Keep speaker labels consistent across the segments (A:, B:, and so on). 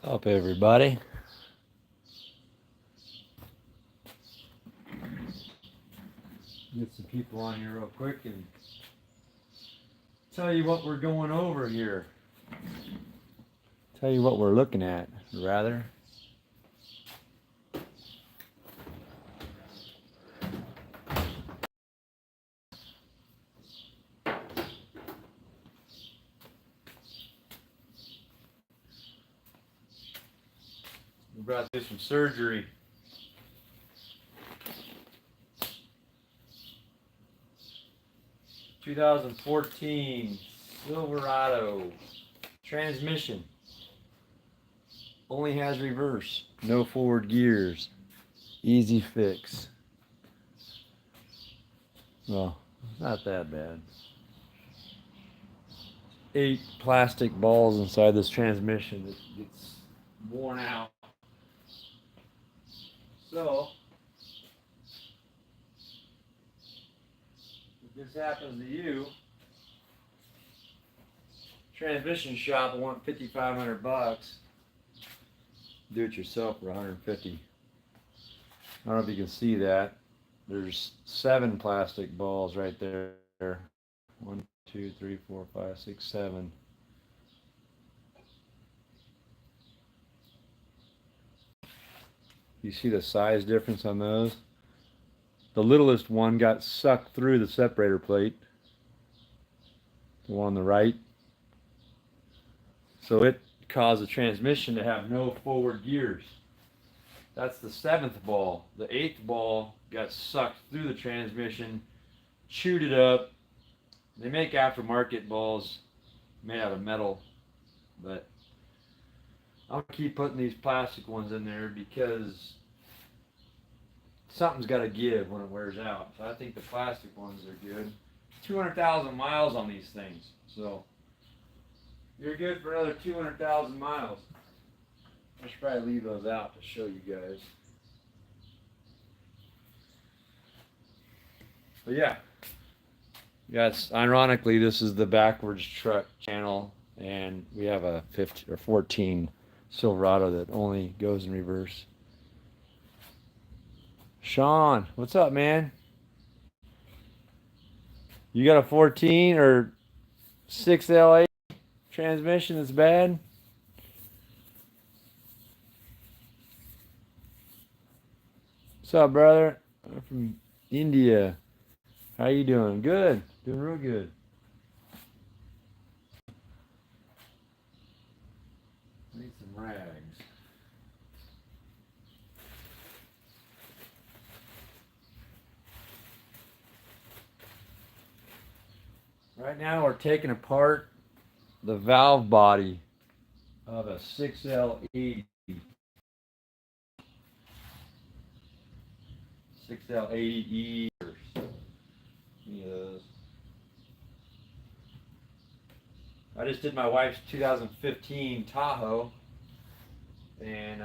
A: What's up, everybody? Get some people on here real quick and tell you what we're going over here. Tell you what we're looking at, rather. We brought this from surgery. "2014 Silverado transmission. Only has reverse, no forward gears. Easy fix." Well, not that bad. 8 plastic balls inside this transmission that gets worn out. So, if this happens to you, transmission shop will want $5,500. Do it yourself for $150. I don't know if you can see that. There's 7 plastic balls right there. 1, 2, 3, 4, 5, 6, 7. You see the size difference on those? The littlest one got sucked through the separator plate. The one on the right. So it caused the transmission to have no forward gears. That's the 7th ball. The 8th ball got sucked through the transmission, chewed it up. They make aftermarket balls made out of metal, but I'm gonna keep putting these plastic ones in there because something's got to give when it wears out. So I think the plastic ones are good. 200,000 miles on these things, so you're good for another 200,000 miles. I should probably leave those out to show you guys. But yeah. Yes, ironically, this is the backwards truck channel, and we have a 15 or 14 Silverado that only goes in reverse. Sean, what's up, man? You got a 14 or 6L8 transmission that's bad? What's up, brother? I'm from India. How you doing? Good. Doing real good. Need some rags. Right now we're taking apart the valve body of a 6L80. 6L80E or any of those. I just did my wife's 2015 Tahoe, and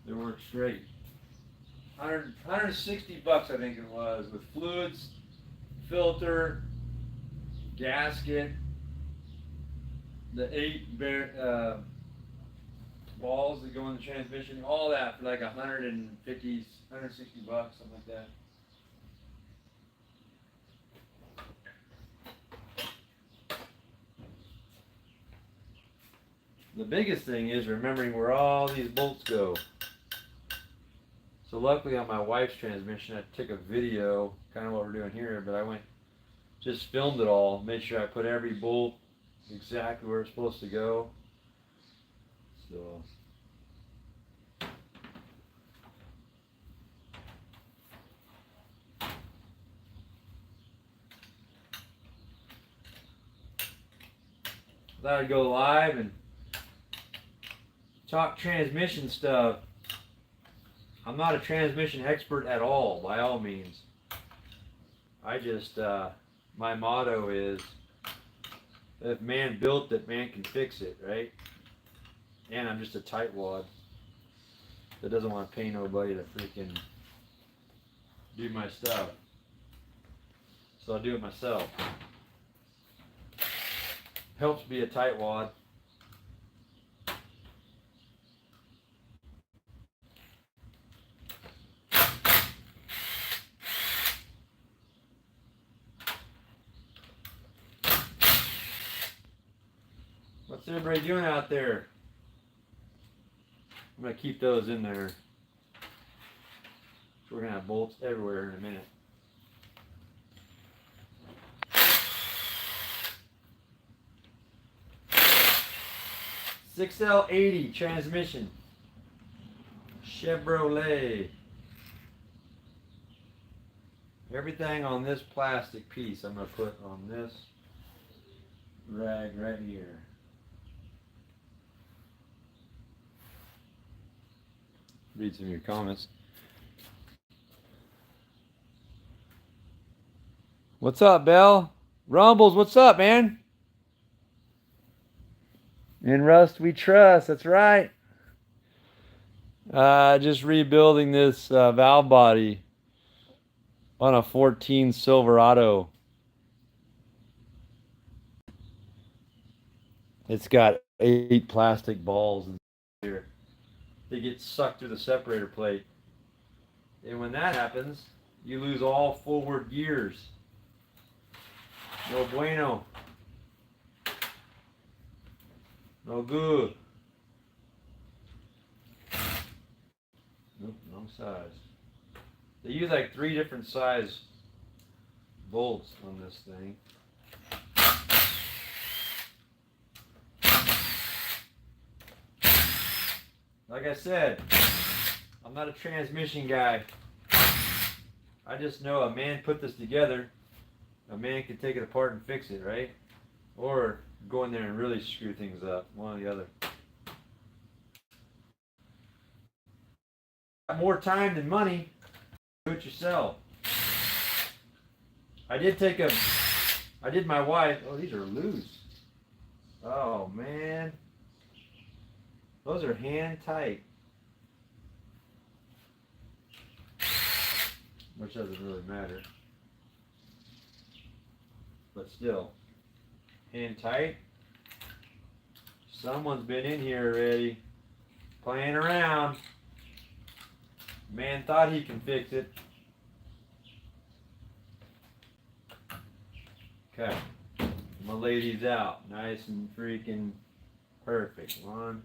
A: it worked straight. 160 bucks, I think it was, with fluids, filter, gasket, the 8 balls that go in the transmission, all that for like 150, 160 bucks, something like that. The biggest thing is remembering where all these bolts go. So luckily on my wife's transmission, I took a video, kind of what we're doing here, but I just filmed it all, made sure I put every bolt exactly where it's supposed to go. So I thought I'd go live and talk transmission stuff. I'm not a transmission expert at all, by all means. I just, my motto is, if man built it, man can fix it, right? And I'm just a tightwad that doesn't want to pay nobody to freaking do my stuff. So I do it myself. Helps be a tightwad. What's everybody doing out there? I'm going to keep those in there. So we're going to have bolts everywhere in a minute. XL80 transmission. Chevrolet. Everything on this plastic piece I'm going to put on this rag right here. Read some of your comments. What's up, Bell? Rumbles, what's up, man? In Rust we trust, that's right. Just rebuilding this valve body on a 14 Silverado. It's got 8 plastic balls in here. They get sucked through the separator plate. And when that happens, you lose all forward gears. No bueno. No good. Nope, wrong size. They use like 3 different size bolts on this thing. Like I said, I'm not a transmission guy. I just know a man put this together. A man can take it apart and fix it, right? Or go in there and really screw things up. One or the other. Got more time than money. Do it yourself. I did my wife. Oh, these are loose. Oh, man. Those are hand tight. Which doesn't really matter. But still. Hand tight. Someone's been in here already. Playing around. Man thought he can fix it. Okay. I'm gonna lay these out. Nice and freaking perfect. 1,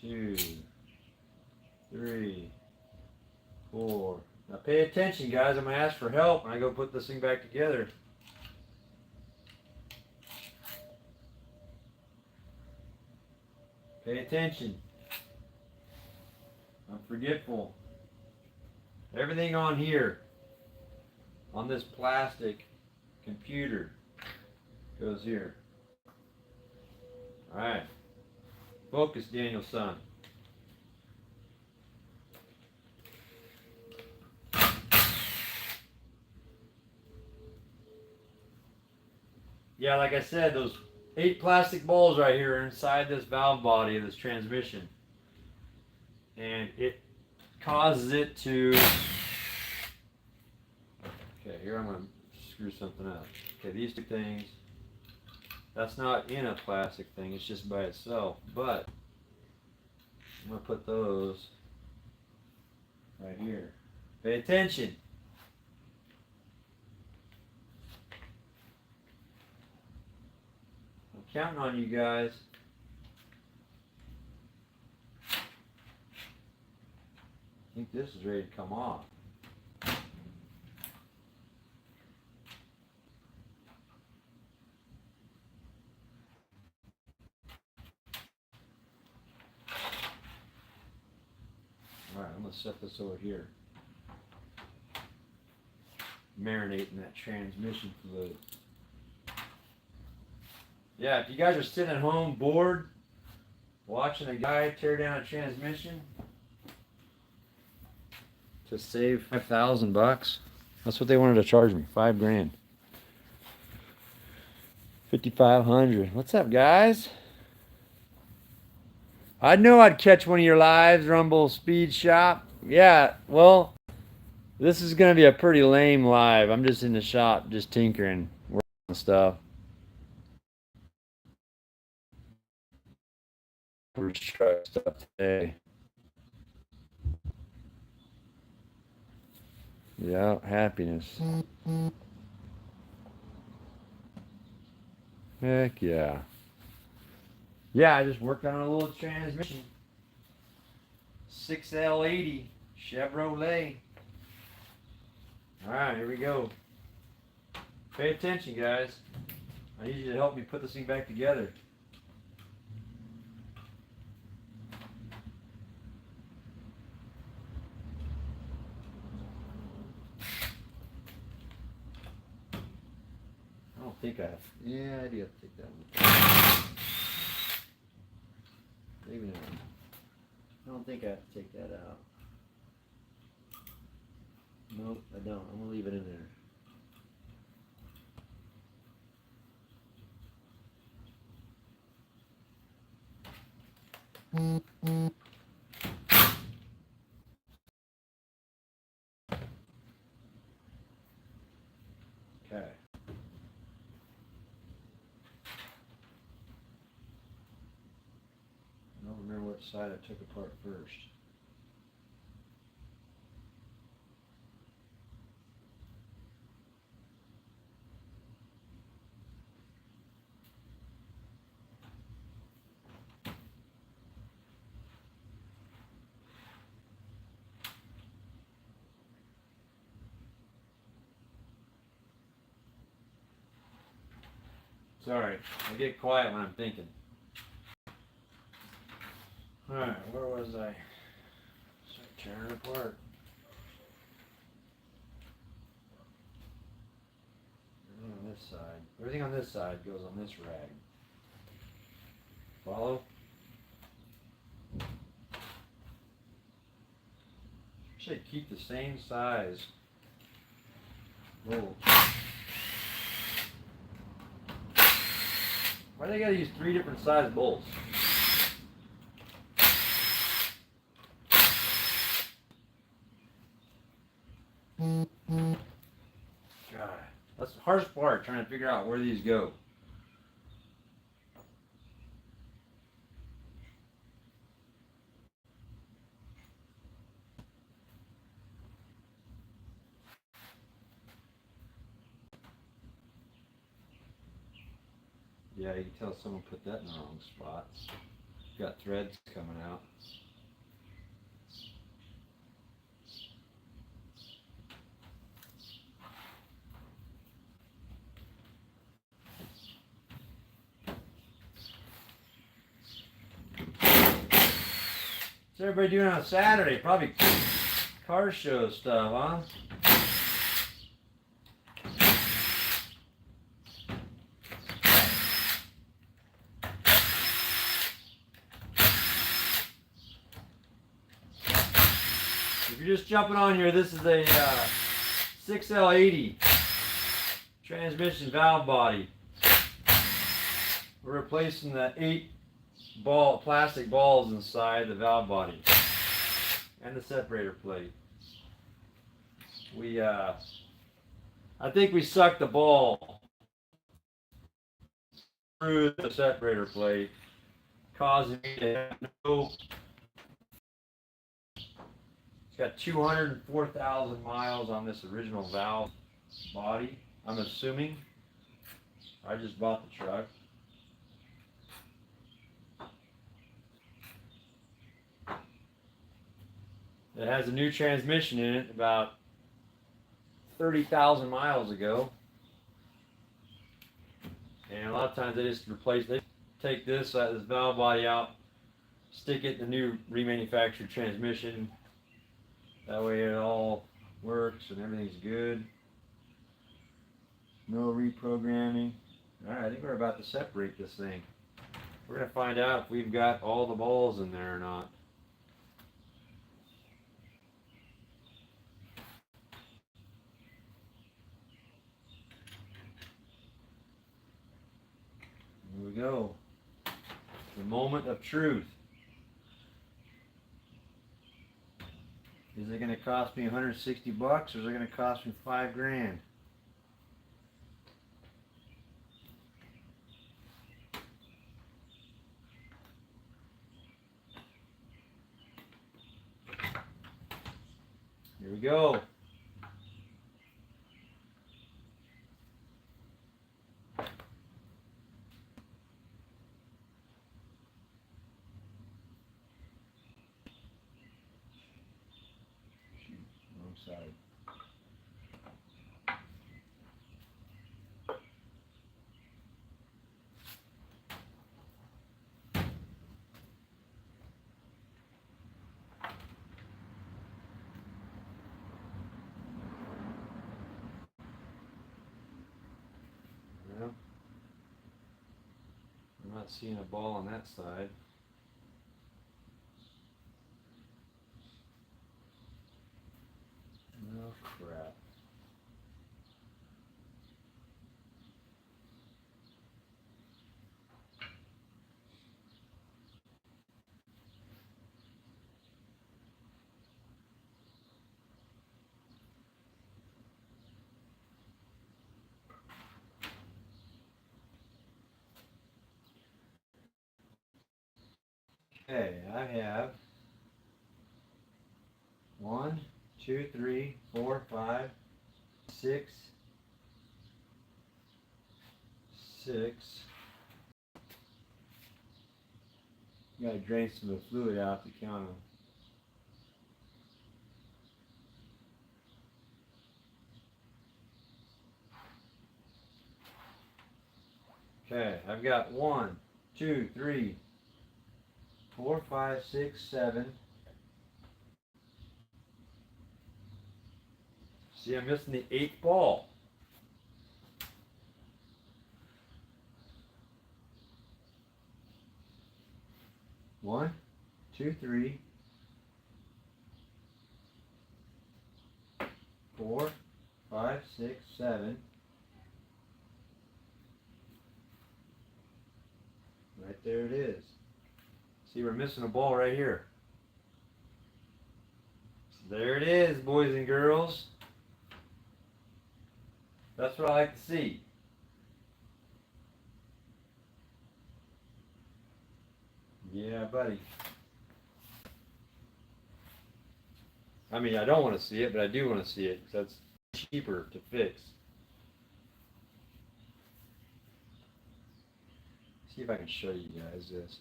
A: 2, 3, 4. Now pay attention, guys. I'm going to ask for help when I go put this thing back together. Pay attention. I'm forgetful. Everything on here, on this plastic computer, goes here. Alright. Focus, Daniel son. Yeah, like I said, those 8 plastic balls right here are inside this valve body of this transmission. And it causes it to... Okay, here I'm going to screw something up. Okay, these 2 things, that's not in a plastic thing, it's just by itself. But I'm going to put those right here. Pay attention. I'm counting on you guys. I think this is ready to come off. Alright, I'm going to set this over here. Marinate in that transmission fluid. Yeah, if you guys are sitting at home bored, watching a guy tear down a transmission to save $5,000, that's what they wanted to charge me, $5,000. 5,500. What's up, guys? I know I'd catch one of your lives, Rumble Speed Shop. Yeah, well, this is gonna be a pretty lame live. I'm just in the shop, just tinkering, working on stuff. Truck stuff today. Yeah, happiness. Heck yeah. Yeah, I just worked on a little transmission. 6L80 Chevrolet. Alright, here we go. Pay attention, guys. I need you to help me put this thing back together. I don't think I have. Yeah, I do have to take that one. Maybe not. I don't think I have to take that out. Nope, I don't. I'm going to leave it in there. Okay. I don't remember what side I took apart first. Sorry, I get quiet when I'm thinking. Alright, where was I? Start tearing it apart. Everything on this side. Everything on this side goes on this rag. Follow? Should keep the same size. Whoa. Why do they gotta use 3 different size bolts? God, that's the hardest part, trying to figure out where these go. Yeah, you can tell someone put that in the wrong spot. Got threads coming out. What's everybody doing on Saturday? Probably car show stuff, huh? If you're just jumping on here, this is a 6L80 transmission valve body. We're replacing the 8 plastic balls inside the valve body and the separator plate. I think we sucked the ball through the separator plate, causing me to have no. It's got 204,000 miles on this original valve body, I'm assuming. I just bought the truck. It has a new transmission in it about 30,000 miles ago. And a lot of times they just take this valve body out, stick it in the new remanufactured transmission. That way it all works and everything's good. No reprogramming. Alright, I think we're about to separate this thing. We're going to find out if we've got all the balls in there or not. Here we go. The moment of truth. Is it going to cost me 160 bucks or is it going to cost me $5,000? Here we go. side. Well, I'm not seeing a ball on that side. Oh crap. Okay, I have 1, 2, 3, 4, 5, 6, 6. You gotta drain some of the fluid out to count them. Okay, I've got 1, 2, 3, 4, 5, 6, 7. See, I'm missing the 8th ball. One, two, three, 4, 5, 6, 7. Right there it is. See, we're missing a ball right here. So there it is, boys and girls. That's what I like to see. Yeah, buddy. I mean, I don't want to see it, but I do want to see it because that's cheaper to fix. See if I can show you guys this.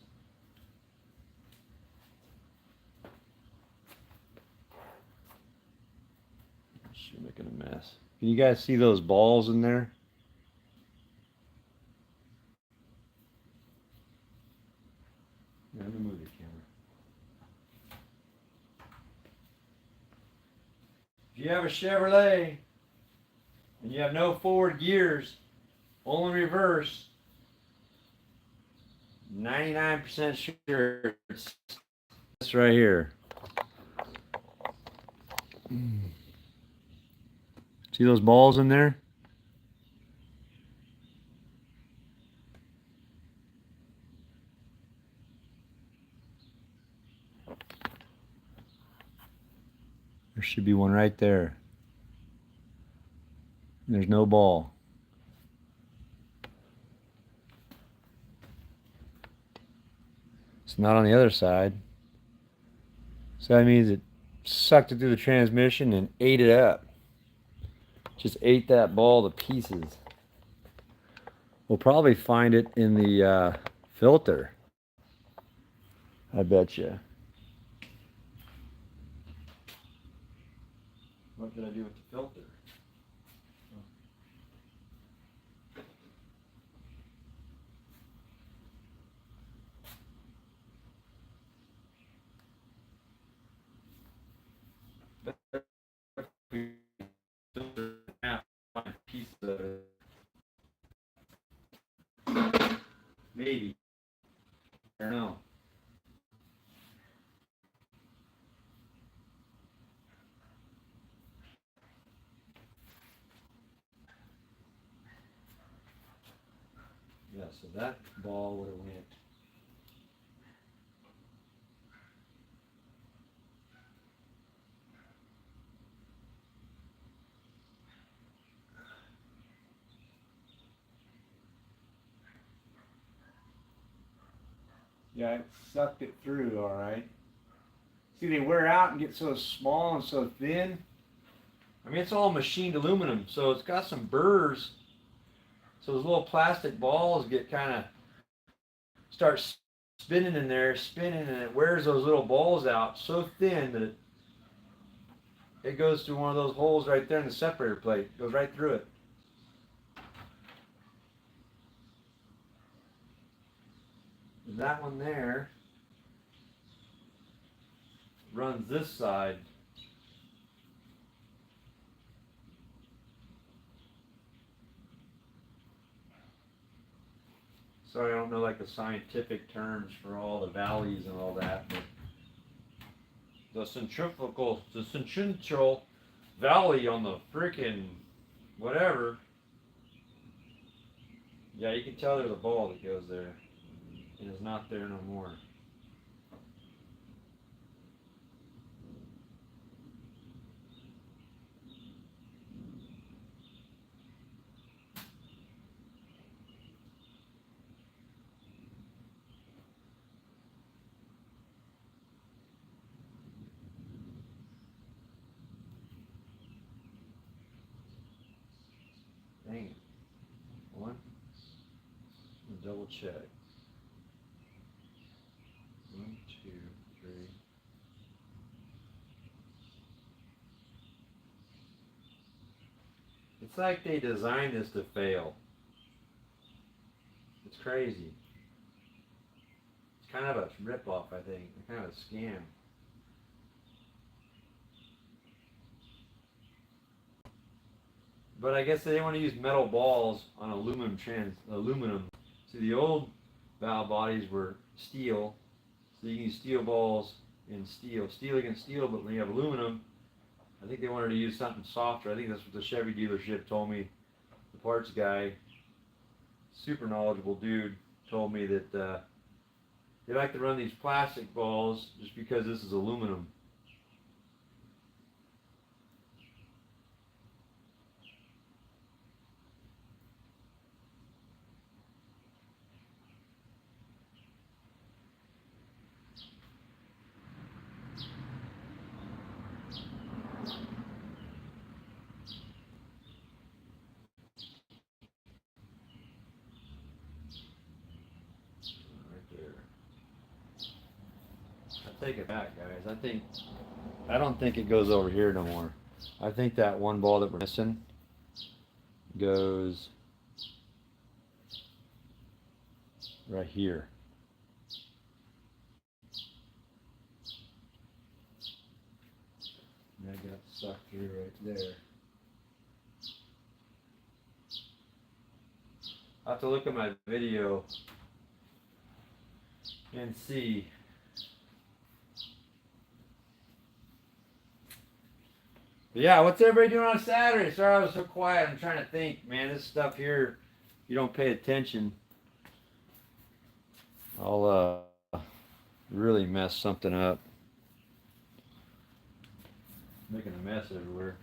A: She's making a mess. Can you guys see those balls in there? Yeah, let me move the camera. If you have a Chevrolet and you have no forward gears, only reverse, 99% sure it's this right here. See those balls in there? There should be one right there. There's no ball. It's not on the other side. So that means it sucked it through the transmission and ate it up. Just ate that ball to pieces. We'll probably find it in the filter. I bet you. What did I do with the filter? Piece of it. Maybe. I don't know. Yeah, so that ball would have went. Yeah, it sucked it through, all right. See, they wear out and get so small and so thin. I mean, it's all machined aluminum, so it's got some burrs. So those little plastic balls get kind of start spinning in there, spinning, and it wears those little balls out so thin that it goes through one of those holes right there in the separator plate. It goes right through it. And that one there runs this side. Sorry, I don't know like the scientific terms for all the valleys and all that, but the central valley on the freaking whatever. Yeah, you can tell there's a ball that goes there. And it's not there no more. Dang it. One. Double check. 1, 2, 3. It's like they designed this to fail. It's crazy. It's kind of a rip-off, I think. Kind of a scam. But I guess they didn't want to use metal balls on aluminum. See, the old valve bodies were steel, so you can use steel balls in steel against steel. But when you have aluminum, I think they wanted to use something softer. I think that's what the Chevy dealership told me. The parts guy, super knowledgeable dude, told me that they like to run these plastic balls just because this is aluminum. Take it back, guys. I don't think it goes over here no more. I think that one ball that we're missing goes right here. And that got sucked through right there. I'll have to look at my video and see. But yeah, what's everybody doing on Saturday? Sorry I was so quiet. I'm trying to think, man. This stuff here, if you don't pay attention, I'll really mess something up. Making a mess everywhere.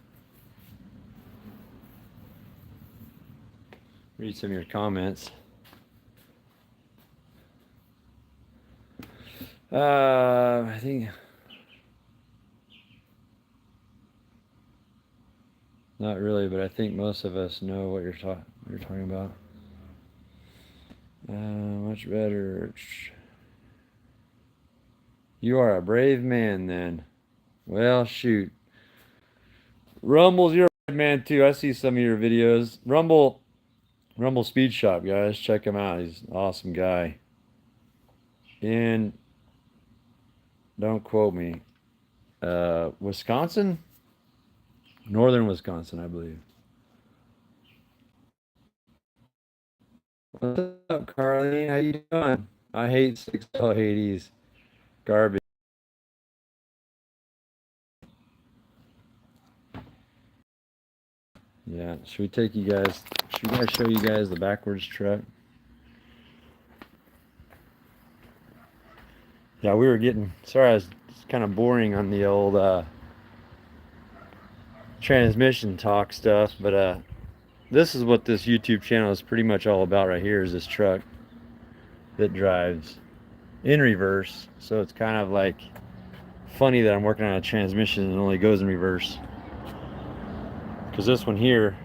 A: Read some of your comments. I think not really, but I think most of us know what you're talking about. Much better. You are a brave man, then. Well, shoot. Rumble's, you're a brave man too. I see some of your videos. Rumble Speed Shop, guys. Check him out. He's an awesome guy. And don't quote me. Wisconsin? Northern Wisconsin, I believe. What's up, Carlene? How you doing? I hate 6L80s. Garbage. Yeah, should we show you guys the backwards truck? Yeah, we were sorry, I was kind of boring on the old transmission talk stuff, but this is what this YouTube channel is pretty much all about right here, is this truck that drives in reverse. So it's kind of like funny that I'm working on a transmission and it only goes in reverse, because this one here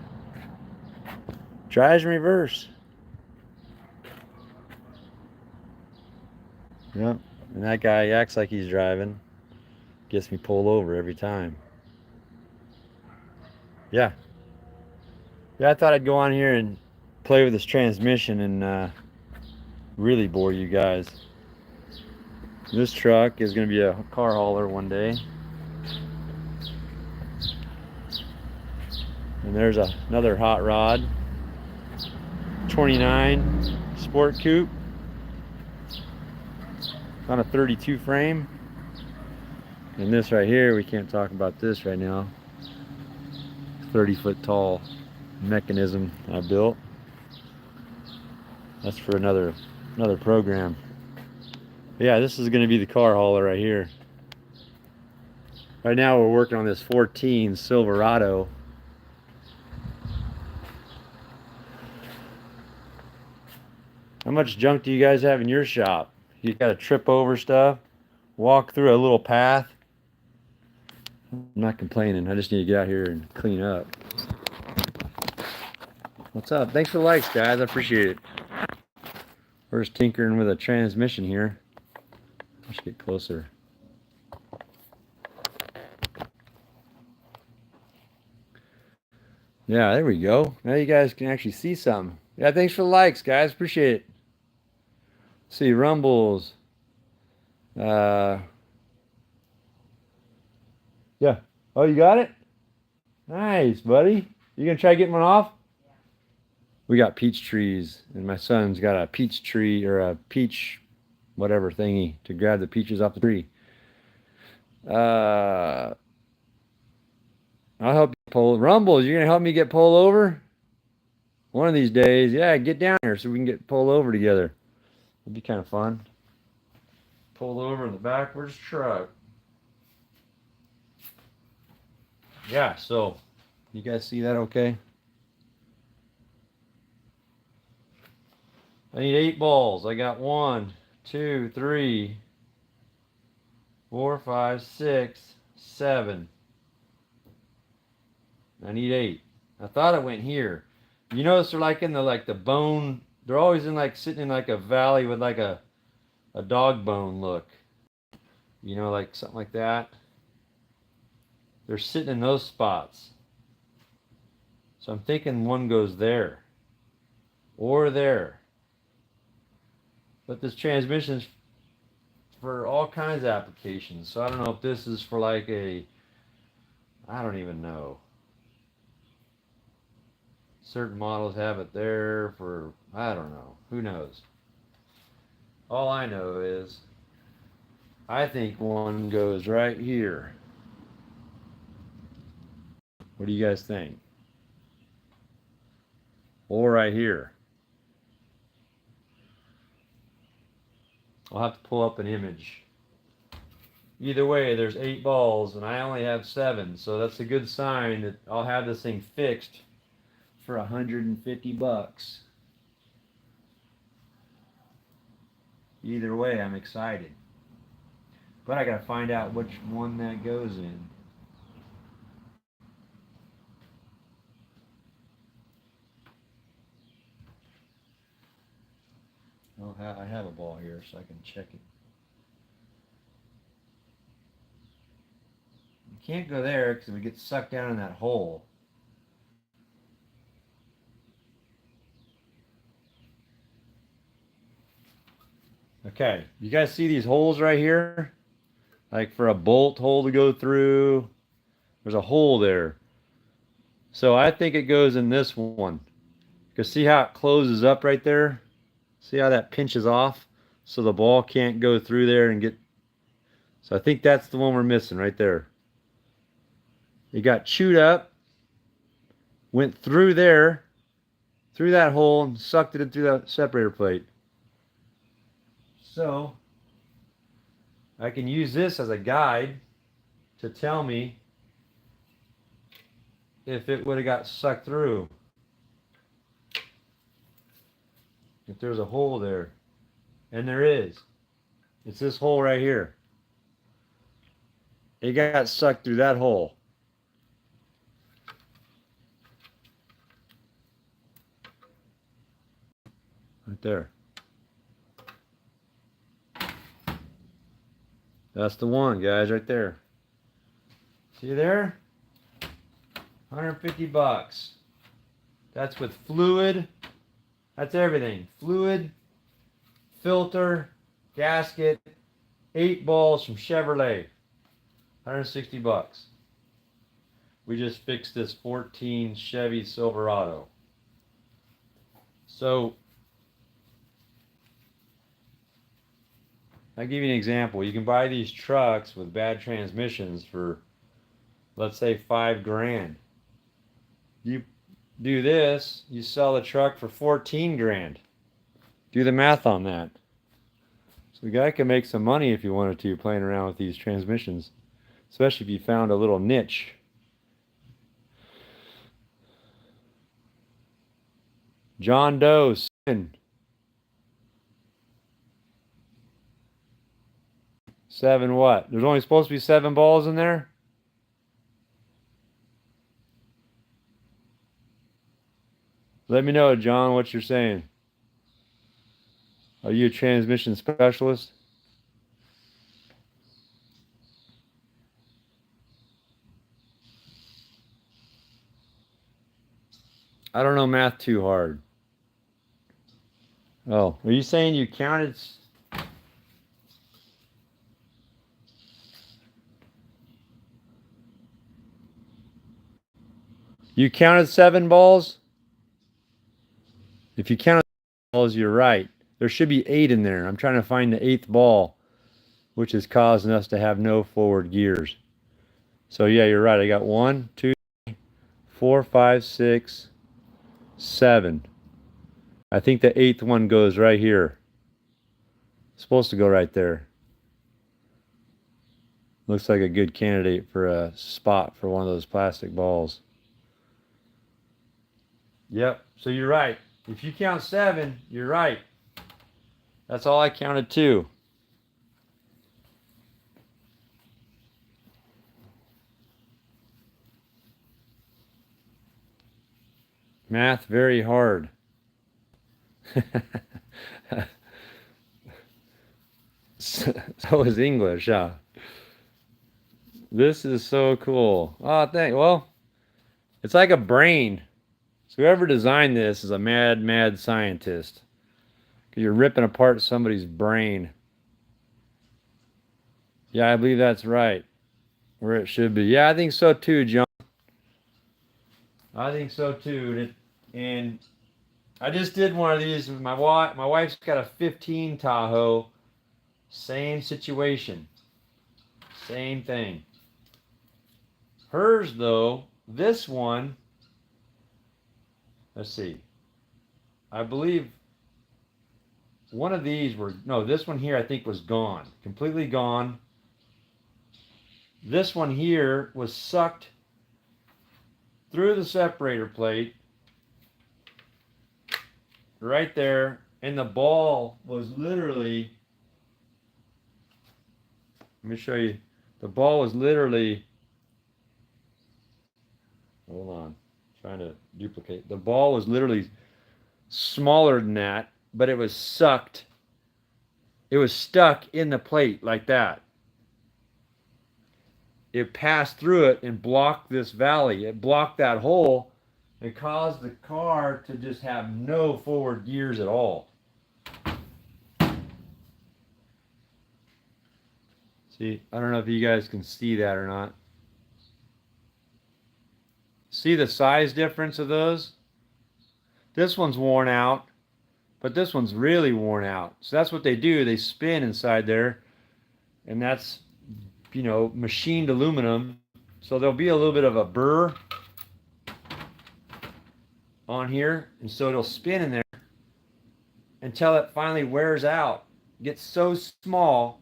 A: drives in reverse. Yep, and that guy acts like he's driving, gets me pulled over every time. Yeah. Yeah, I thought I'd go on here and play with this transmission and really bore you guys. This truck is going to be a car hauler one day. And there's another hot rod. 29 Sport Coupe on a 32 frame. And this right here, we can't talk about this right now. 30-foot tall mechanism I built. That's for another program. But yeah, this is going to be the car hauler right here. Right now we're working on this 14 Silverado. How much junk do you guys have in your shop? You got to trip over stuff, walk through a little path. I'm not complaining. I just need to get out here and clean up. What's up? Thanks for the likes, guys. I appreciate it. We're just tinkering with a transmission here. Let's get closer. Yeah, there we go. Now you guys can actually see something. Yeah, thanks for the likes, guys. Appreciate it. See, rumbles. Yeah. Oh, you got it? Nice, buddy. You gonna try getting one off? Yeah. We got peach trees, and my son's got a peach tree or a peach whatever thingy to grab the peaches off the tree. I'll help you pull. Rumbles, you're gonna help me get pulled over? One of these days, yeah, get down here so we can get pulled over together. It'd be kind of fun. Pulled over in the backwards truck. Yeah, so you guys see that okay? I need 8 balls. I got 1, 2, 3, 4, 5, 6, 7. I need 8. I thought it went here. You notice they're like in the bone. They're always in like sitting in like a valley with like a dog bone look. You know, like something like that. They're sitting in those spots. So I'm thinking one goes there or there. But this transmission's for all kinds of applications. So I don't know if this is for like I don't even know. Certain models have it there for, I don't know. Who knows? All I know is I think one goes right here. What do you guys think? Or right here. I'll have to pull up an image. Either way, there's 8 balls and I only have 7, so that's a good sign that I'll have this thing fixed for $150. Either way, I'm excited. But I gotta find out which one that goes in. Oh, I have a ball here so I can check it. You can't go there because we get sucked down in that hole. Okay, you guys see these holes right here? Like for a bolt hole to go through, there's a hole there. So I think it goes in this one. Because see how it closes up right there? See how that pinches off? So the ball can't go through there and get... So I think that's the one we're missing right there. It got chewed up, went through there, through that hole, and sucked it in through that separator plate. So I can use this as a guide to tell me if it would have got sucked through. If there's a hole there. And there is. It's this hole right here. It got sucked through that hole. Right there. That's the one, guys, right there. See there? $150. That's with fluid. That's everything. Fluid, filter, gasket, 8 balls from Chevrolet. $160. We just fixed this 14 Chevy Silverado. So I'll give you an example. You can buy these trucks with bad transmissions for, let's say, $5 grand. You do this, you sell the truck for 14 grand. Do the math on that. So the guy can make some money if you wanted to, playing around with these transmissions, especially if you found a little niche. John Doe, 7. 7 what? There's only supposed to be 7 balls in there? Let me know, John, what you're saying. Are you a transmission specialist? I don't know math too hard. Oh, are you saying you counted? You counted 7 balls? If you counted balls, you're right. There should be 8 in there. I'm trying to find the 8th ball, which is causing us to have no forward gears. So yeah, you're right. I got 1, 2, 4, 5, 6, 7. I think the 8th one goes right here. It's supposed to go right there. Looks like a good candidate for a spot for one of those plastic balls. Yep, so you're right. If you count 7, you're right. That's all I counted too. Math very hard. So is English, huh? This is so cool. Oh, well, it's like a brain. So whoever designed this is a mad, mad scientist. You're ripping apart somebody's brain. Yeah, I believe that's right. Where it should be. Yeah, I think so too, John. I think so too. And I just did one of these with my wife. My wife's got a 15 Tahoe. Same situation. Same thing. Hers, though, this one, let's see. I believe one of these were, no, this one here I think was gone. Completely gone. This one here was sucked through the separator plate right there, and the ball was literally, let me show you, the ball was literally, hold on, trying to duplicate, the ball was literally smaller than that, but it was sucked, it was stuck in the plate like that. It passed through it and blocked this valley. It blocked that hole and caused the car to just have no forward gears at all. See, I don't know if you guys can see that or not. See the size difference of those? This one's worn out, but this one's really worn out. So that's what they do. They spin inside there, and that's, you know, machined aluminum. So there'll be a little bit of a burr on here, and so it'll spin in there until it finally wears out. It gets so small,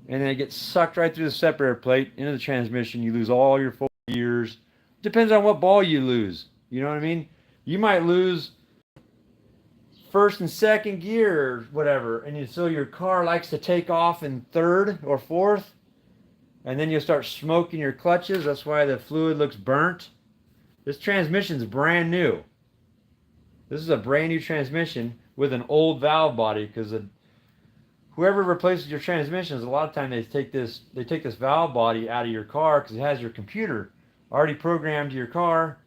A: and then it gets sucked right through the separator plate into the transmission. You lose all your forward gears. Depends on what ball you lose. You know what I mean? You might lose first and second gear or whatever, and so your car likes to take off in third or fourth, and then you'll start smoking your clutches. That's why the fluid looks burnt. This transmission's brand new. This is a brand new transmission with an old valve body, because whoever replaces your transmissions, a lot of times they take this valve body out of your car because it has your computer already programmed to your car.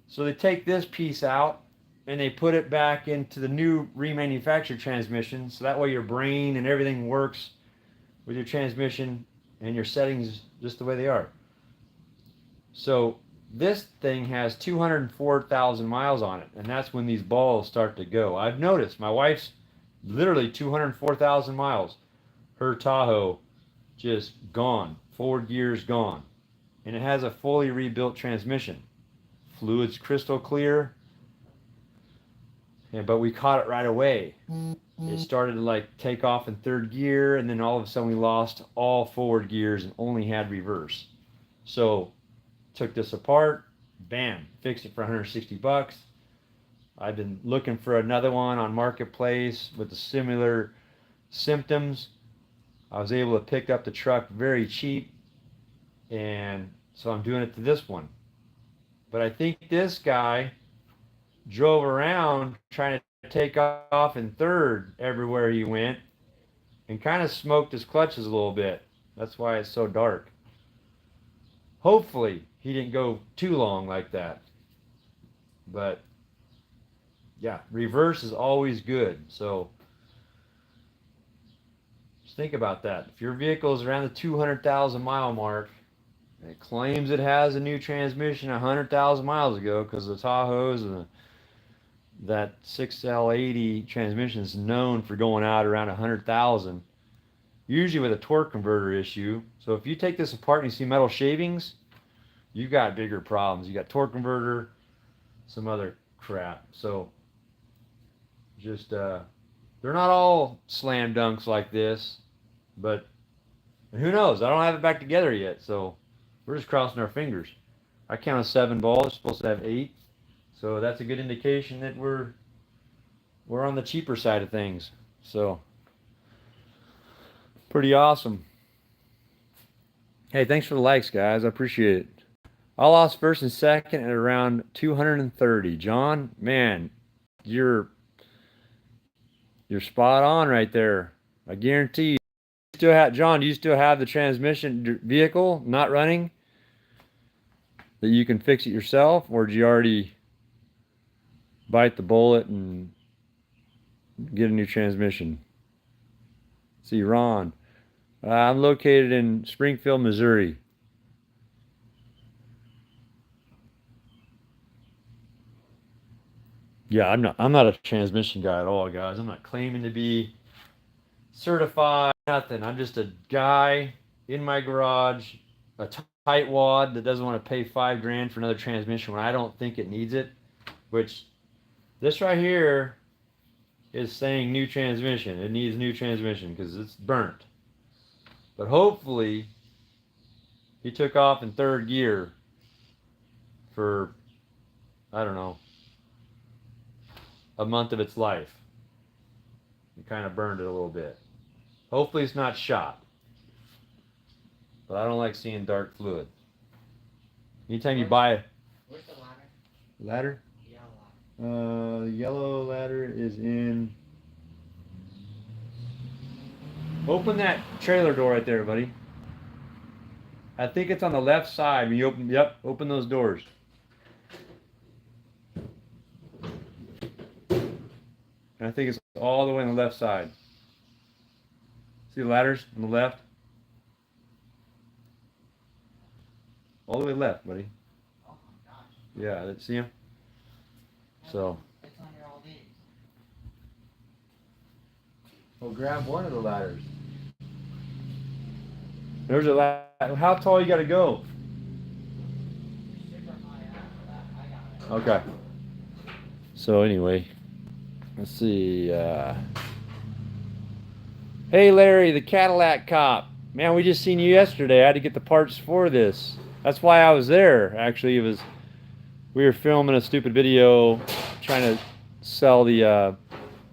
A: So they take this piece out and they put it back into the new remanufactured transmission. So that way your brain and everything works with your transmission and your settings just the way they are. So this thing has 204,000 miles on it, and that's when these balls start to go. I've noticed my wife's literally 204,000 miles. Her Tahoe just gone. Forward gear's gone. And it has a fully rebuilt transmission. Fluid's crystal clear. Yeah, but we caught it right away. It started to like take off in third gear, and then all of a sudden we lost all forward gears and only had reverse. So took this apart, bam, fixed it for 160 bucks. I've been looking for another one on Marketplace with the similar symptoms. I was able to pick up the truck very cheap, and so I'm doing it to this one. But I think this guy drove around trying to take off in third everywhere he went and kind of smoked his clutches a little bit. That's why it's so dark. Hopefully he didn't go too long like that. But yeah, reverse is always good. So just think about that. If your vehicle is around the 200,000 mile mark and it claims it has a new transmission 100,000 miles ago, because the Tahoes and that 6L80 transmission is known for going out around 100,000, usually with a torque converter issue. So if you take this apart and you see metal shavings, you've got bigger problems. You got torque converter, some other crap. So just they're not all slam dunks like this, but who knows? I don't have it back together yet, so we're just crossing our fingers. I counted 7 balls. It's supposed to have 8, so that's a good indication that we're on the cheaper side of things. So pretty awesome. Hey, thanks for the likes, guys. I appreciate it. I lost first and second at around 230. John, man, you're spot on right there. I guarantee you. John, do you still have the transmission vehicle not running that you can fix it yourself, or did you already bite the bullet and get a new transmission? See, Ron, I'm located in Springfield, Missouri. Yeah, I'm not a transmission guy at all, guys. I'm not claiming to be certified, nothing. I'm just a guy in my garage, a tightwad that doesn't want to pay $5,000 for another transmission when I don't think it needs it. Which this right here is saying new transmission. It needs new transmission because it's burnt. But hopefully he took off in third gear for, I don't know, a month of its life. It kind of burned it a little bit. Hopefully it's not shot. But I don't like seeing dark fluid. Anytime you buy a...
B: Where's the ladder?
A: Ladder?
B: Yellow ladder.
A: The yellow ladder is in... Open that trailer door right there, buddy. I think it's on the left side. When you open... Yep, open those doors. And I think it's all the way on the left side. See the ladders on the left? All the way left, buddy.
B: Oh my gosh.
A: Yeah, see them? So.
B: It's under all these.
A: Well, grab one of the ladders. There's a ladder. How tall you got to go?
B: Super high up for that. I got it.
A: Okay. So anyway, let's see. Hey Larry, the Cadillac cop. Man, we just seen you yesterday. I had to get the parts for this. That's why I was there. Actually, we were filming a stupid video trying to sell the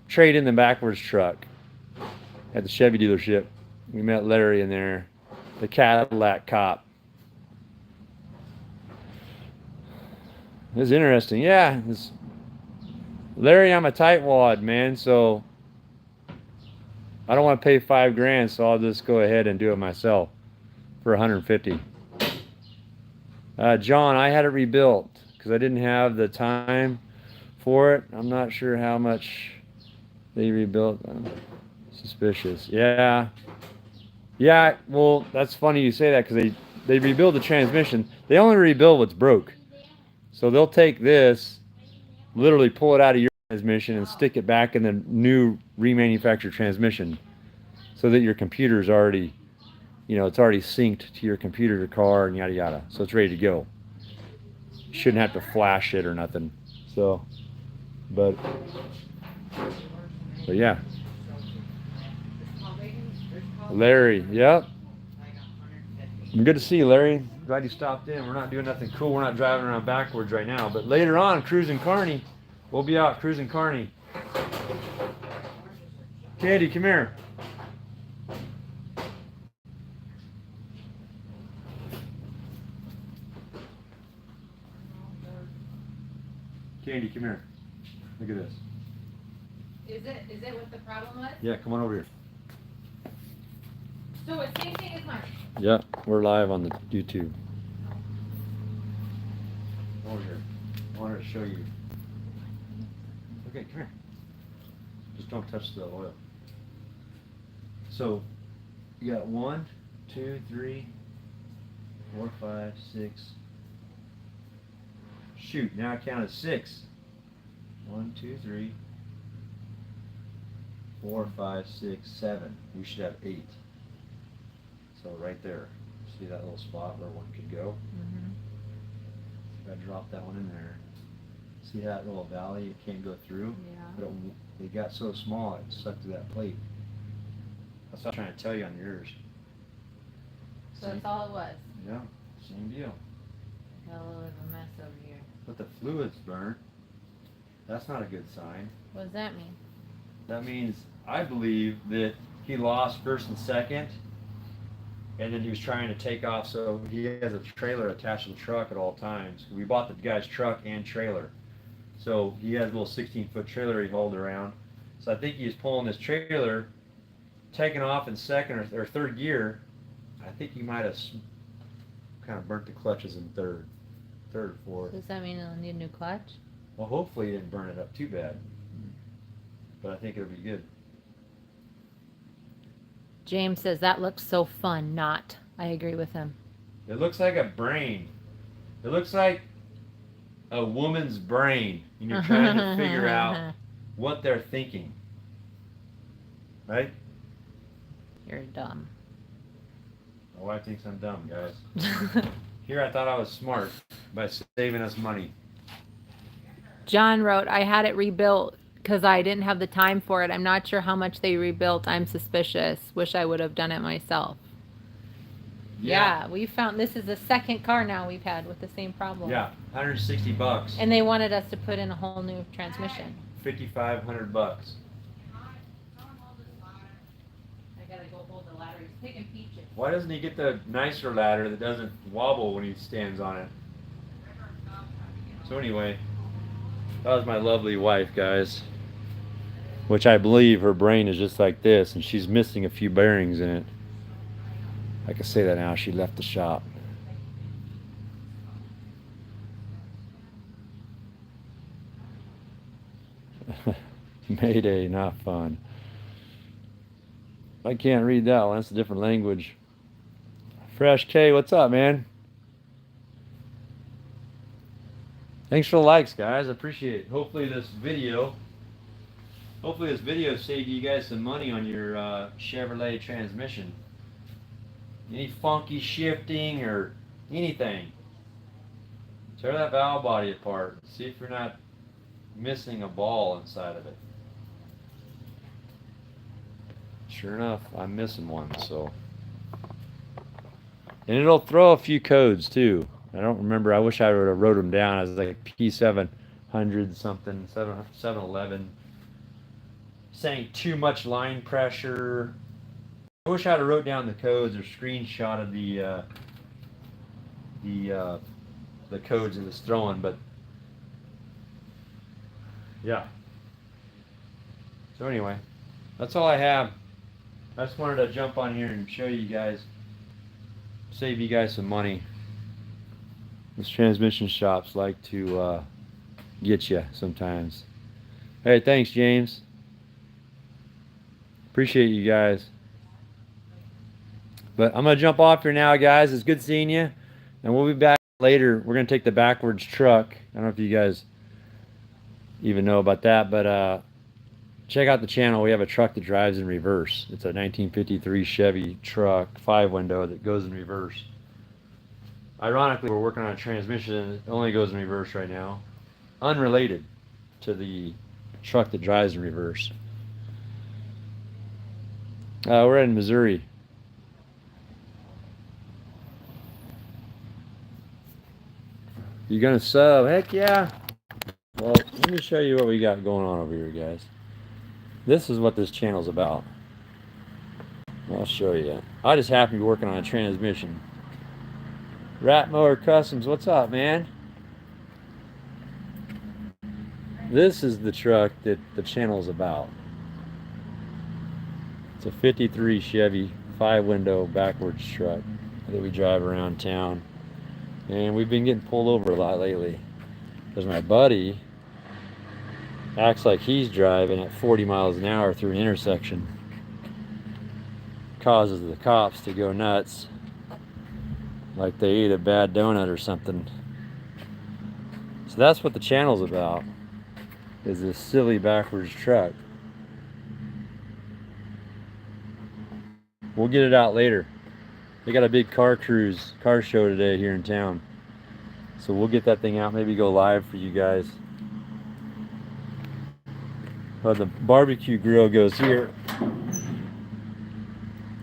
A: trade in the backwards truck at the Chevy dealership. We met Larry in there, the Cadillac cop. It was interesting. Yeah, Larry, I'm a tightwad, man, so I don't want to pay $5,000, so I'll just go ahead and do it myself for $150. John, I had it rebuilt because I didn't have the time for it. I'm not sure how much they rebuilt. Suspicious. Yeah. Yeah, well, that's funny you say that because they rebuild the transmission. They only rebuild what's broke. So they'll take this, literally pull it out of your transmission and stick it back in the new remanufactured transmission so that your computer's already, it's already synced to your computer, to car, and yada yada. So it's ready to go. You shouldn't have to flash it or nothing. So, but, but yeah. Larry, yep. I'm good to see you, Larry. Glad you stopped in. We're not doing nothing cool. We're not driving around backwards right now. But later on, cruising Carney. We'll be out cruising Carney. Candy, come here. Candy, come here. Look at this.
B: Is it what the problem was?
A: Yeah, come on over here.
B: So it's same thing as mine.
A: Yeah, we're live on the YouTube. Over here. I wanted to show you. Okay, come here. Just don't touch the oil. So, you got 1, 2, 3, 4, 5, 6. Shoot, now I counted 6. 1, 2, 3, 4, 5, 6, 7. We should have 8. So right there, see that little spot where one could go? If I drop that one in there, see that little valley it can't go through?
B: Yeah.
A: But it got so small it stuck to that plate. That's what I'm trying to tell you on yours.
B: So that's all it was.
A: Yeah, same deal.
B: Got a little bit of a mess over here.
A: But the fluid's burnt. That's not a good sign.
B: What does that mean?
A: That means, I believe, that he lost first and second, and then he was trying to take off, so he has a trailer attached to the truck at all times. We bought the guy's truck and trailer. So he has a little 16-foot trailer he hauled around. So I think he was pulling this trailer, taking off in second or third gear. I think he might have kind of burnt the clutches in third or fourth.
B: Does that mean it'll need a new clutch?
A: Well, hopefully he didn't burn it up too bad. But I think it'll be good.
B: James says that looks so fun. Not. I agree with him.
A: It looks like a brain. It looks like a woman's brain. And you're trying to figure out what they're thinking. Right?
B: You're dumb.
A: My wife thinks I'm dumb, guys. Here I thought I was smart by saving us money.
B: John wrote, I had it rebuilt because I didn't have the time for it. I'm not sure how much they rebuilt. I'm suspicious. Wish I would have done it myself. Yeah, we found this is the second car now we've had with the same problem.
A: Yeah, $160.
B: And they wanted us to put in a whole new transmission.
A: $5,500.
B: I gotta go hold the ladder. He's picking peaches.
A: Why doesn't he get the nicer ladder that doesn't wobble when he stands on it? So anyway, that was my lovely wife, guys. Which I believe her brain is just like this, and she's missing a few bearings in it. I can say that now. She left the shop. Mayday, not fun. I can't read that one. That's a different language. Fresh K, what's up, man? Thanks for the likes, guys. I appreciate it. Hopefully this video saved you guys some money on your Chevrolet transmission. Any funky shifting or anything, tear that valve body apart. See if you're not missing a ball inside of it. Sure enough, I'm missing one, so. And it'll throw a few codes too. I don't remember. I wish I would have wrote them down. I was like P700 something, 711. Saying too much line pressure. I wish I'd have wrote down the codes or screenshotted the codes it was throwing, but yeah. So anyway, that's all I have. I just wanted to jump on here and show you guys, save you guys some money. Those transmission shops like to get you sometimes. Hey, thanks, James. Appreciate you guys. But I'm going to jump off here now, guys. It's good seeing you. And we'll be back later. We're going to take the backwards truck. I don't know if you guys even know about that, but check out the channel. We have a truck that drives in reverse. It's a 1953 Chevy truck, 5-window, that goes in reverse. Ironically, we're working on a transmission and it only goes in reverse right now. Unrelated to the truck that drives in reverse. We're in Missouri. You gonna sub? Heck yeah. Well, let me show you what we got going on over here, guys. This is what this channel's about. I'll show you. I just happen to be working on a transmission. Rat Mower Customs, what's up, man? This is the truck that the channel's about. It's a 53 Chevy 5-window backwards truck that we drive around town. And we've been getting pulled over a lot lately because my buddy acts like he's driving at 40 miles an hour through an intersection. Causes the cops to go nuts, like they ate a bad donut or something. So that's what the channel's about, is this silly backwards truck. We'll get it out later. They got a big car show today here in town. So we'll get that thing out, maybe go live for you guys. Well, the barbecue grill goes here,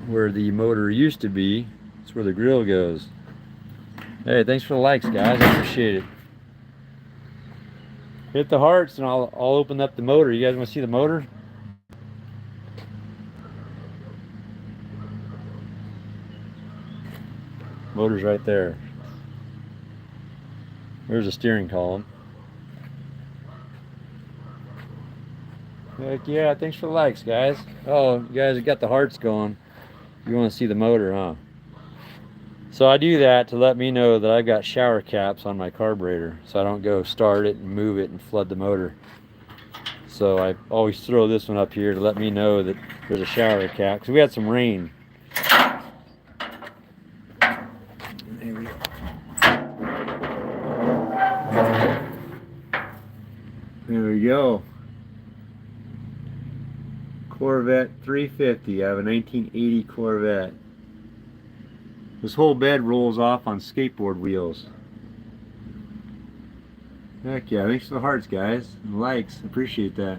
A: where the motor used to be. That's where the grill goes. Hey, thanks for the likes, guys. I appreciate it. Hit the hearts and I'll open up the motor. You guys want to see the motor? Motor's right there. There's a steering column. Heck yeah, thanks for the likes, guys. Oh, you guys have got the hearts going. You want to see the motor, huh? So I do that to let me know that I've got shower caps on my carburetor, so I don't go start it and move it and flood the motor. So I always throw this one up here to let me know that there's a shower cap, because we had some rain. There we go. There we go. Corvette 350. I have a 1980 Corvette. This whole bed rolls off on skateboard wheels. Heck yeah, thanks for the hearts, guys, and likes. Appreciate that.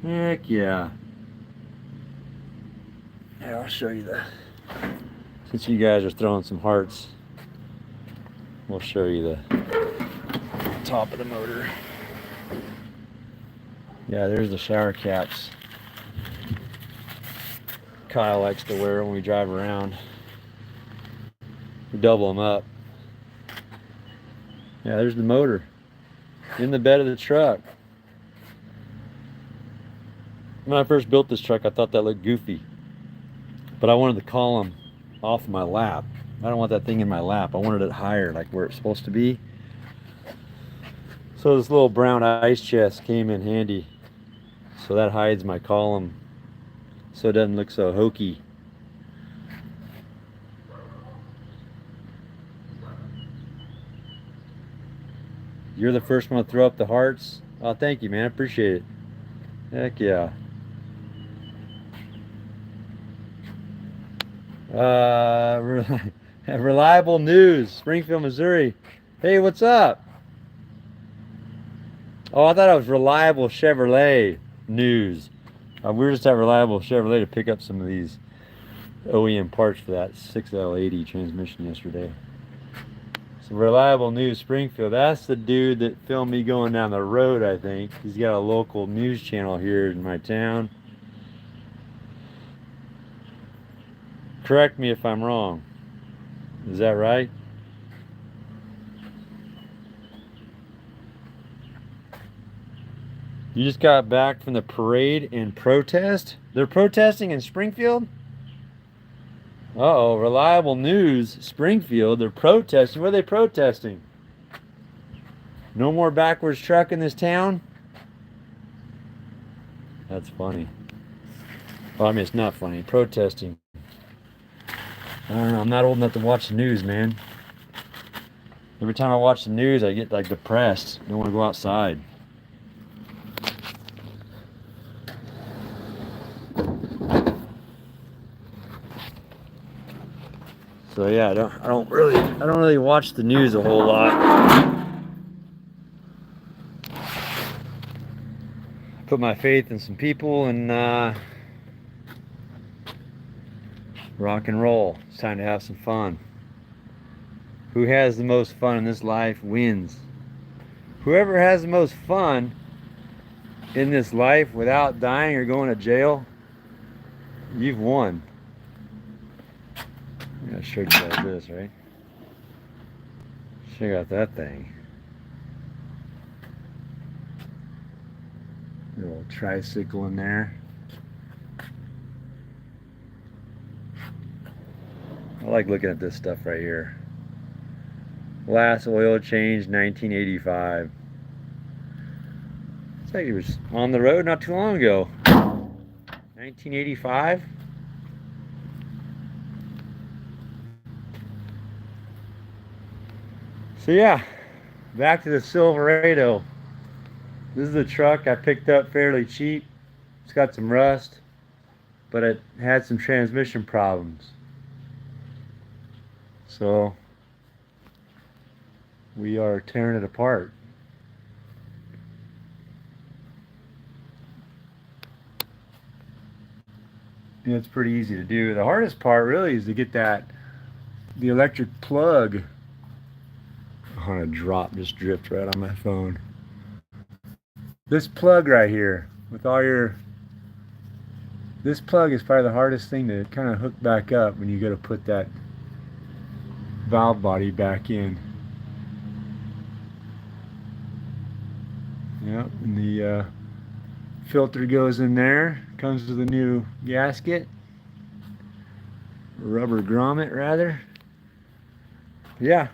A: Heck yeah. Yeah, I'll show you that. Since you guys are throwing some hearts, we'll show you the top of the motor. Yeah, there's the shower caps. Kyle likes to wear when we drive around. We double them up. Yeah, there's the motor in the bed of the truck. When I first built this truck, I thought that looked goofy, but I wanted the column off my lap. I don't want that thing in my lap. I wanted it higher, like where it's supposed to be. So this little brown ice chest came in handy. So that hides my column, so it doesn't look so hokey. You're the first one to throw up the hearts. Oh, thank you, man. I appreciate it. Heck yeah. Reliable news, Springfield, Missouri. Hey, what's up? Oh, I thought it was Reliable Chevrolet news. We were just at Reliable Chevrolet to pick up some of these OEM parts for that 6L80 transmission yesterday. So Reliable News Springfield, that's the dude that filmed me going down the road, I think. He's got a local news channel here in my town. Correct me if I'm wrong. Is that right? You just got back from the parade and protest? They're protesting in Springfield? Uh-oh, reliable news. Springfield, they're protesting. What are they protesting? No more backwards truck in this town? That's funny. Well, I mean, it's not funny. Protesting. I don't know. I'm not old enough to watch the news, man. Every time I watch the news, I get like depressed. I don't want to go outside. So yeah, I don't really watch the news a whole lot. Put my faith in some people and rock and roll. It's time to have some fun. Who has the most fun in this life wins. Whoever has the most fun in this life without dying or going to jail, you've won. I showed you guys this, right? Check out that thing. Little tricycle in there. I like looking at this stuff right here. Last oil change 1985. It's like it was on the road not too long ago. 1985. So yeah, back to the Silverado. This is the truck I picked up fairly cheap. It's got some rust, but it had some transmission problems. So we are tearing it apart. And it's pretty easy to do. The hardest part really is to get the electric plug on a drop, just dripped right on my phone. This plug right here with all this plug is probably the hardest thing to kind of hook back up when you go to put that valve body back in. Yep, and the filter goes in there. Comes with a new gasket, rubber grommet rather. Yeah.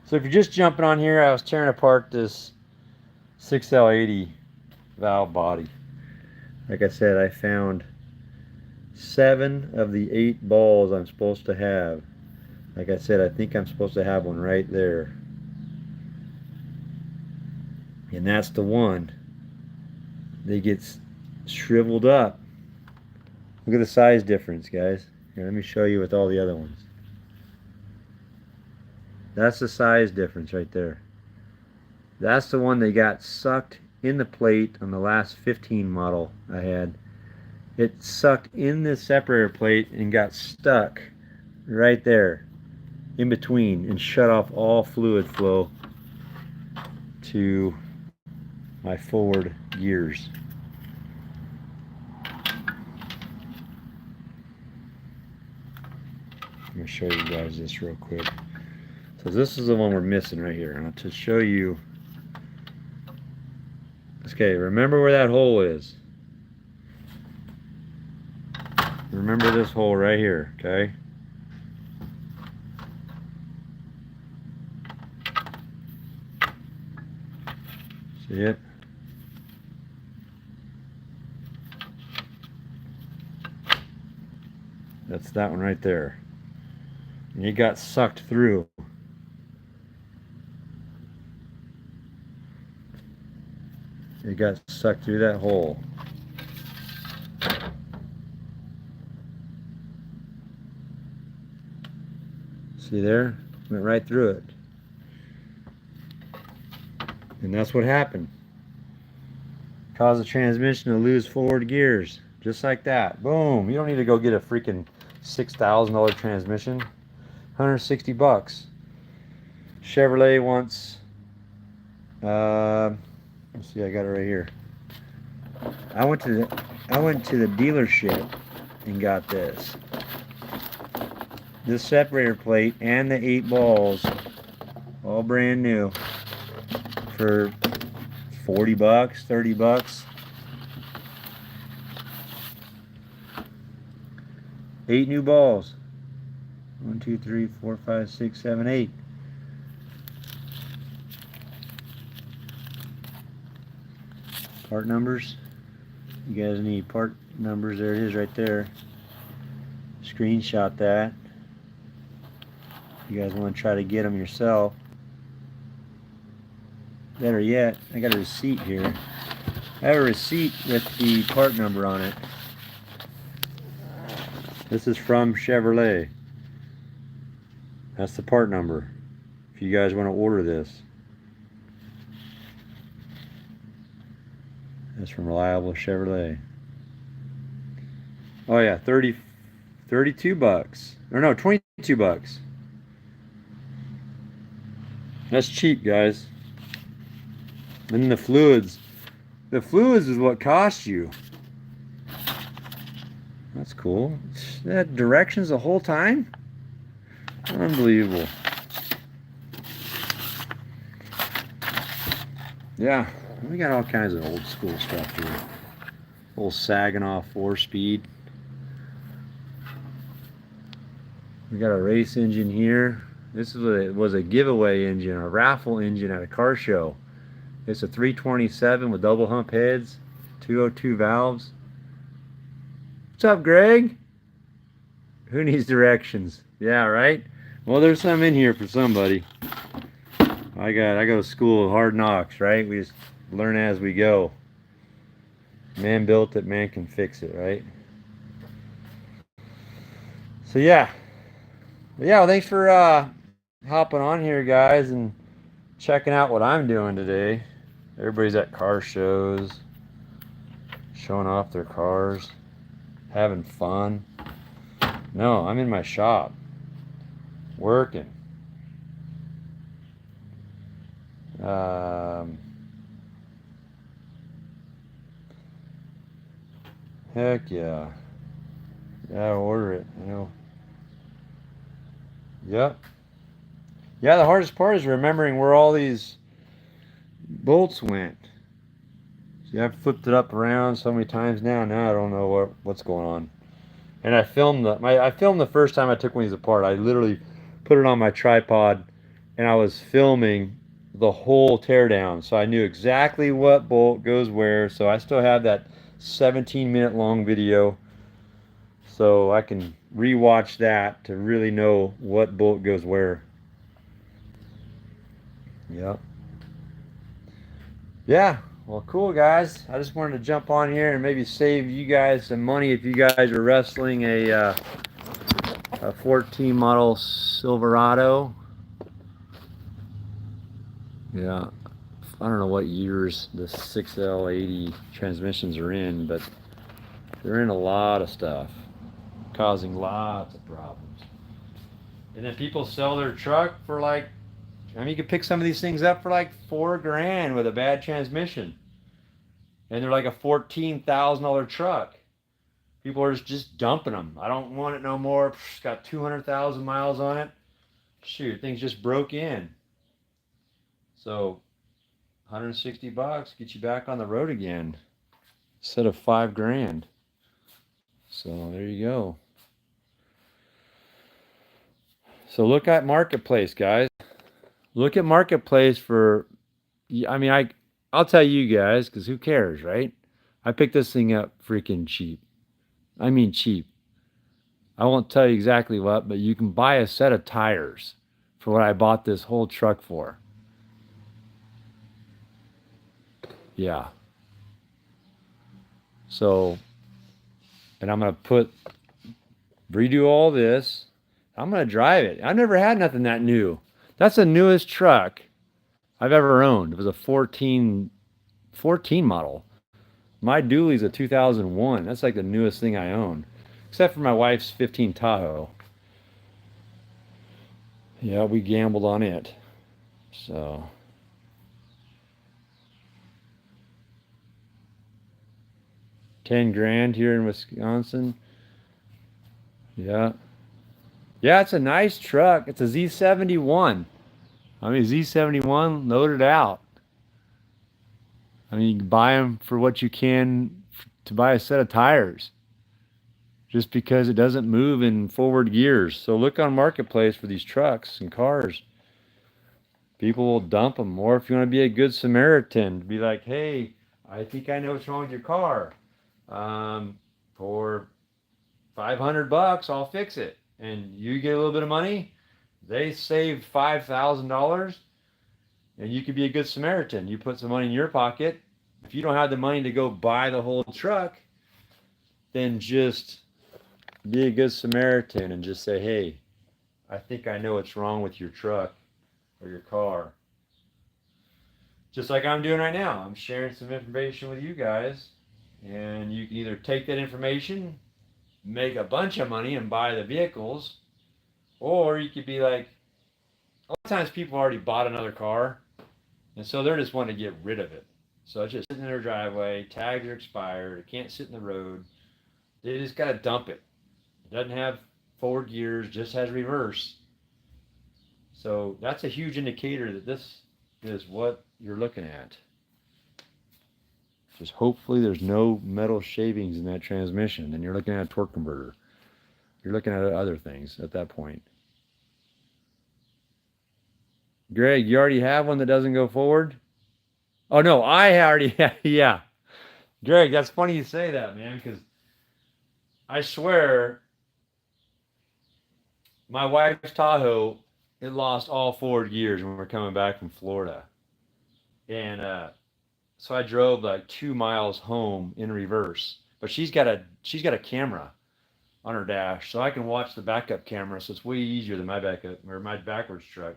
A: So if you're just jumping on here, I was tearing apart this 6L80 valve body. Like I said, I found 7 of the 8 balls I'm supposed to have. Like I said, I think I'm supposed to have one right there. And that's the one that gets shriveled up. Look at the size difference, guys. Here, let me show you with all the other ones. That's the size difference right there. That's the one that got sucked in the plate on the last 15 model I had. It sucked in the separator plate and got stuck right there in between and shut off all fluid flow to my forward gears. Let me show you guys this real quick. So this is the one we're missing right here. And to show you, okay, remember where that hole is. Remember this hole right here, okay? See it? That's that one right there. And it got sucked through. It got sucked through that hole. See there? Went right through it. And that's what happened. Caused the transmission to lose forward gears. Just like that. Boom. You don't need to go get a freaking $6,000 transmission. 160 bucks. Chevrolet wants let's see, I got it right here. I went to the dealership and got this separator plate and the 8 balls, all brand new, for 40 bucks, 30 bucks. 8 new balls. 1, 2, 3, 4, 5, 6, 7, 8. Part numbers. You guys need part numbers. There it is right there. Screenshot that. You guys want to try to get them yourself. Better yet, I got a receipt here. I have a receipt with the part number on it. This is from Chevrolet. That's the part number if you guys want to order this. That's from Reliable Chevrolet. Oh yeah, 32 bucks. Or no, 22 bucks. That's cheap, guys. And then the fluids. The fluids is what cost you. That's cool. That directions the whole time? Unbelievable. Yeah, we got all kinds of old school stuff here. Old Saginaw 4-speed. We got a race engine here. This was a giveaway engine, a raffle engine at a car show. It's a 327 with double hump heads, 202 valves. What's up, Greg? Who needs directions? Yeah, right? Well, there's some in here for somebody. I go to school of hard knocks, right? We just learn as we go. Man built it, man can fix it, right? So yeah. Well, thanks for hopping on here, guys, and checking out what I'm doing today. Everybody's at car shows, showing off their cars, having fun. No, I'm in my shop, working. Heck yeah. Yeah, order it, you know. Yep. Yeah, the hardest part is remembering where all these bolts went. See, I've flipped it up around so many times now. Now I don't know what's going on. And I filmed the first time I took one of these apart. I literally put it on my tripod and I was filming the whole teardown. So I knew exactly what bolt goes where. So I still have that 17-minute long video. So I can rewatch that to really know what bolt goes where. Yep. Yeah. Well, cool, guys. I just wanted to jump on here and maybe save you guys some money if you guys are wrestling a 14 model Silverado. Yeah. I don't know what years the 6L80 transmissions are in, but they're in a lot of stuff, causing lots of problems. And then people sell their truck for like, I mean, you could pick some of these things up for like $4,000 with a bad transmission. And they're like a $14,000 truck. People are just dumping them. I don't want it no more. It's got 200,000 miles on it. Shoot, things just broke in. So 160 bucks get you back on the road again instead of $5,000. So there you go. So look at Marketplace, guys. Look at Marketplace for, I mean, I'll tell you guys, because who cares, right? I picked this thing up freaking cheap. I mean cheap. I won't tell you exactly what, but you can buy a set of tires for what I bought this whole truck for. Yeah. So, and I'm going to redo all this. I'm going to drive it. I've never had nothing that new. That's the newest truck I've ever owned. It was a 14 model. My dually's a 2001. That's like the newest thing I own. Except for my wife's 15 Tahoe. Yeah, we gambled on it. So. $10,000 here in Wisconsin. Yeah. Yeah, it's a nice truck. It's a Z71. I mean, Z71 loaded out. I mean, you can buy them for what you can to buy a set of tires. just because it doesn't move in forward gears. So look on Marketplace for these trucks and cars. People will dump them. Or if you want to be a good Samaritan, be like, hey, I think I know what's wrong with your car. For $500, I'll fix it. And you get a little bit of money. They save $5,000, and you could be a good Samaritan. You put some money in your pocket. If you don't have the money to go buy the whole truck, then just be a good Samaritan and just say, hey, I think I know what's wrong with your truck or your car. Just like I'm doing right now. I'm sharing some information with you guys, and you can either take that information, make a bunch of money and buy the vehicles, or you could be like, a lot of times people already bought another car, and so they're just wanting to get rid of it. So it's just sitting in their driveway, tags are expired, it can't sit in the road. They just got to dump it. It doesn't have forward gears, just has reverse. So that's a huge indicator that this is what you're looking at. Just hopefully there's no metal shavings in that transmission, and you're looking at a torque converter. You're looking at other things at that point. Greg, you already have one that doesn't go forward? Oh no, I already have, yeah. Greg, that's funny you say that, man, because I swear my wife's Tahoe, it lost all forward gears when we were coming back from Florida. And so I drove like 2 miles home in reverse. But she's got a camera on her dash, so I can watch the backup camera, so it's way easier than my backup or my backwards truck.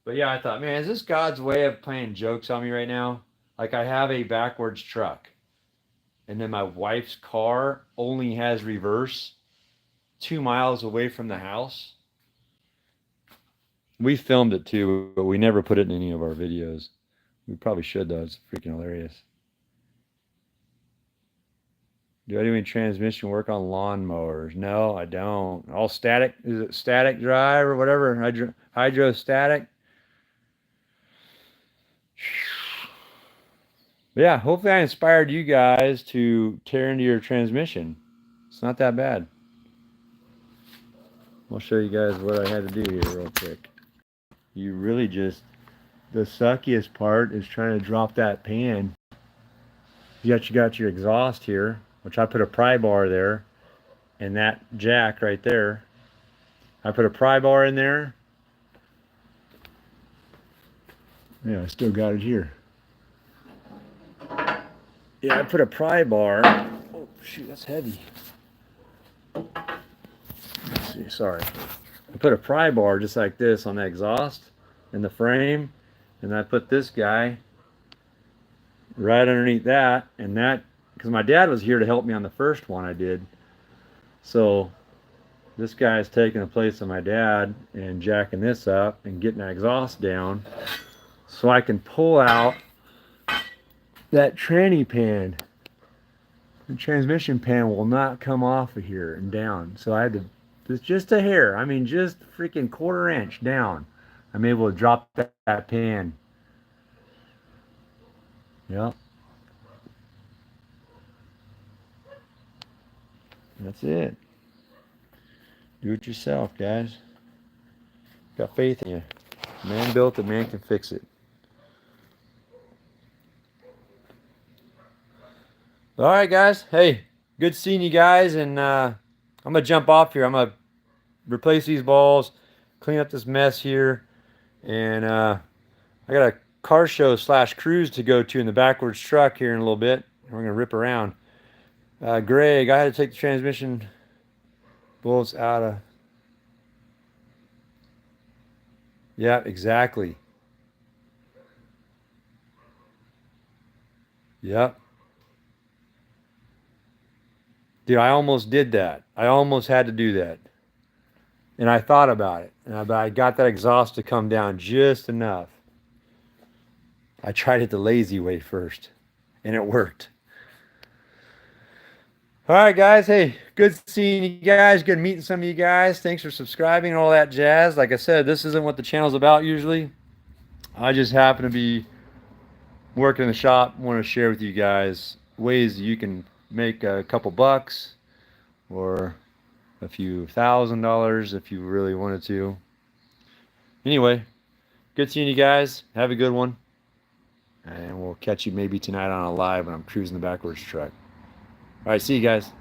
A: But yeah, I thought, man, is this God's way of playing jokes on me right now? Like I have a backwards truck, and then my wife's car only has reverse 2 miles away from the house. We filmed it too, but we never put it in any of our videos. We probably should though. It's freaking hilarious. Do I do any transmission work on lawnmowers? No, I don't. All static? Is it static drive or whatever? Hydrostatic? Yeah, hopefully I inspired you guys to tear into your transmission. It's not that bad. I'll show you guys what I had to do here real quick. You really just, the suckiest part is trying to drop that pan. You got your exhaust here, which I put a pry bar there, and that jack right there. I put a pry bar in there. Yeah, I still got it here. Yeah, I put a pry bar. Oh shoot, that's heavy. Let's see, sorry. I put a pry bar just like this on the exhaust in the frame, and I put this guy right underneath that, and that, because my dad was here to help me on the first one I did. So this guy is taking the place of my dad and jacking this up and getting that exhaust down so I can pull out that tranny pan. The transmission pan will not come off of here and down. So I had to, it's just a hair. I mean, just freaking 1/4 inch down. I'm able to drop that pan. Yep. That's it. Do it yourself, guys. Got faith in you. Man built it, man can fix it. All right, guys. Hey, good seeing you guys, and I'm gonna jump off here. I'm gonna replace these balls, clean up this mess here, and I got a car show / cruise to go to in the backwards truck here in a little bit. We're gonna rip around. Greg, I had to take the transmission bolts out of. Yeah, exactly. Yep. Dude, I almost did that. I almost had to do that. And I thought about it. But I got that exhaust to come down just enough. I tried it the lazy way first. And it worked. All right, guys. Hey, good seeing you guys. Good meeting some of you guys. Thanks for subscribing and all that jazz. Like I said, this isn't what the channel's about usually. I just happen to be working in the shop. Want to share with you guys ways you can make a couple bucks or a few $1,000 if you really wanted to. Anyway, good seeing you guys. Have a good one. And we'll catch you maybe tonight on a live when I'm cruising the backwards truck. All right, see you guys.